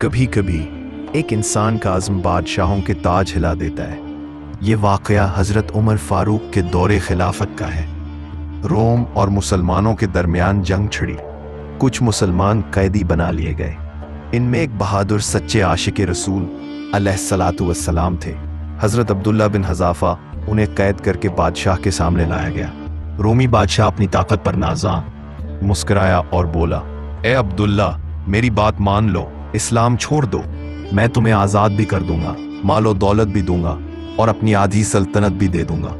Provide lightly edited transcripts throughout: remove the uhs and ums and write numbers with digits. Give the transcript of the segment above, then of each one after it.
کبھی کبھی ایک انسان کا عزم بادشاہوں کے تاج ہلا دیتا ہے۔ یہ واقعہ حضرت عمر فاروق کے دور خلافت کا ہے۔ روم اور مسلمانوں کے درمیان جنگ چھڑی، کچھ مسلمان قیدی بنا لیے گئے۔ ان میں ایک بہادر سچے عاشق رسول علیہ الصلاۃ والسلام تھے۔ حضرت عبداللہ بن حذافہ انہیں قید کر کے بادشاہ کے سامنے لایا گیا۔ رومی بادشاہ اپنی طاقت پر نازاں مسکرایا اور بولا، اے عبداللہ، میری بات مان لو، اسلام چھوڑ دو، میں تمہیں آزاد بھی کر دوں گا، مال و دولت بھی دوں گا اور اپنی آدھی سلطنت بھی دے دوں گا۔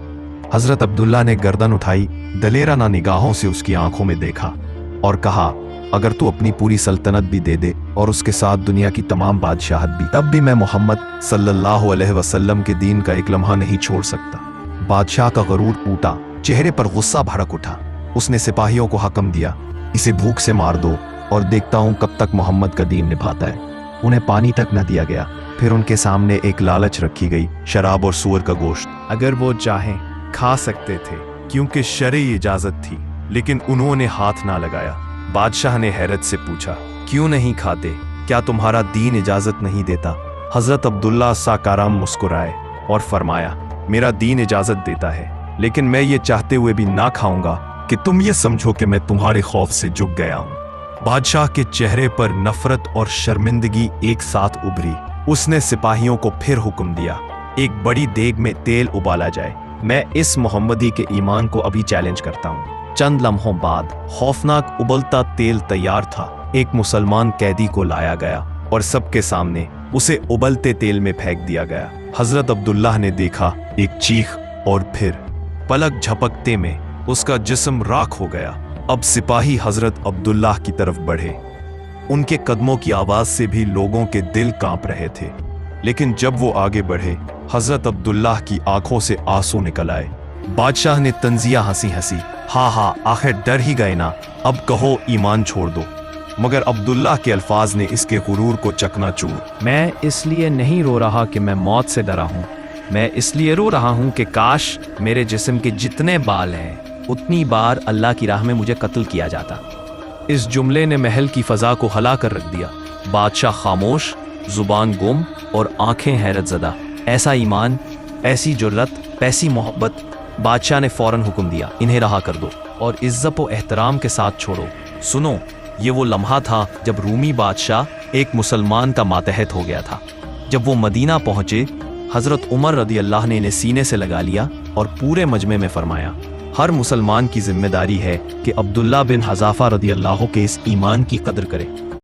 حضرت عبداللہ نے گردن اٹھائی، دلیرانہ نگاہوں سے اس کی آنکھوں میں دیکھا اور کہا، اگر تو اپنی پوری سلطنت بھی دے دے اور اس کے ساتھ دنیا کی تمام بادشاہت بھی، تب بھی میں محمد صلی اللہ علیہ وسلم کے دین کا ایک لمحہ نہیں چھوڑ سکتا۔ بادشاہ کا غرور ٹوٹا، چہرے پر غصہ بھڑک اٹھا۔ اس نے سپاہیوں کو حکم دیا، اسے بھوک سے مار دو اور دیکھتا ہوں کب تک محمد کا دین نبھاتا ہے۔ انہیں پانی تک نہ دیا گیا۔ پھر ان کے سامنے ایک لالچ رکھی گئی، شراب اور سور کا گوشت۔ اگر وہ چاہیں کھا سکتے تھے کیونکہ شرعی اجازت تھی، لیکن انہوں نے ہاتھ نہ لگایا۔ بادشاہ نے حیرت سے پوچھا، کیوں نہیں کھاتے؟ کیا تمہارا دین اجازت نہیں دیتا؟ حضرت عبداللہ ساکارام مسکرائے اور فرمایا، میرا دین اجازت دیتا ہے، لیکن میں یہ چاہتے ہوئے بھی نہ کھاؤں گا کہ تم یہ سمجھو کہ میں تمہارے خوف سے جھک گیا ہوں۔ بادشاہ کے چہرے پر نفرت اور شرمندگی ایک ساتھ ابھری۔ اس نے سپاہیوں کو پھر حکم دیا، ایک بڑی دیگ میں تیل ابالا جائے، میں اس محمدی کے ایمان کو ابھی چیلنج کرتا ہوں۔ چند لمحوں بعد خوفناک ابلتا تیل تیار تھا۔ ایک مسلمان قیدی کو لایا گیا اور سب کے سامنے اسے ابلتے تیل میں پھینک دیا گیا۔ حضرت عبداللہ نے دیکھا، ایک چیخ اور پھر پلک جھپکتے میں اس کا جسم راکھ ہو گیا۔ اب سپاہی حضرت عبداللہ کی طرف بڑھے۔ ان کے قدموں کی آواز سے بھی لوگوں کے دل کانپ رہے تھے، لیکن جب وہ آگے بڑھے، حضرت عبداللہ کی آنکھوں سے آنسو نکل آئے۔ بادشاہ نے طنزیہ ہنسی، ہاں آخر ڈر ہی گئے نا، اب کہو ایمان چھوڑ دو۔ مگر عبداللہ کے الفاظ نے اس کے غرور کو چکنا چور۔ میں اس لیے نہیں رو رہا کہ میں موت سے ڈرا ہوں، میں اس لیے رو رہا ہوں کہ کاش میرے جسم کے جتنے بال ہیں اتنی بار اللہ کی راہ میں مجھے قتل کیا جاتا۔ اس جملے نے محل کی فضا کو ہلا کر رکھ دیا۔ بادشاہ خاموش، زبان گم اور آنکھیں حیرت زدہ۔ ایسا ایمان، ایسی جرت، ایسی محبت۔ بادشاہ نے فوراً حکم دیا، انہیں رہا کر دو اور عزت و احترام کے ساتھ چھوڑو۔ سنو، یہ وہ لمحہ تھا جب رومی بادشاہ ایک مسلمان کا ماتحت ہو گیا تھا۔ جب وہ مدینہ پہنچے، حضرت عمر رضی اللہ نے انہیں سینے سے لگا لیا اور پورے مجمع میں فرمایا، ہر مسلمان کی ذمہ داری ہے کہ عبداللہ بن حذافہ رضی اللہ کے اس ایمان کی قدر کرے۔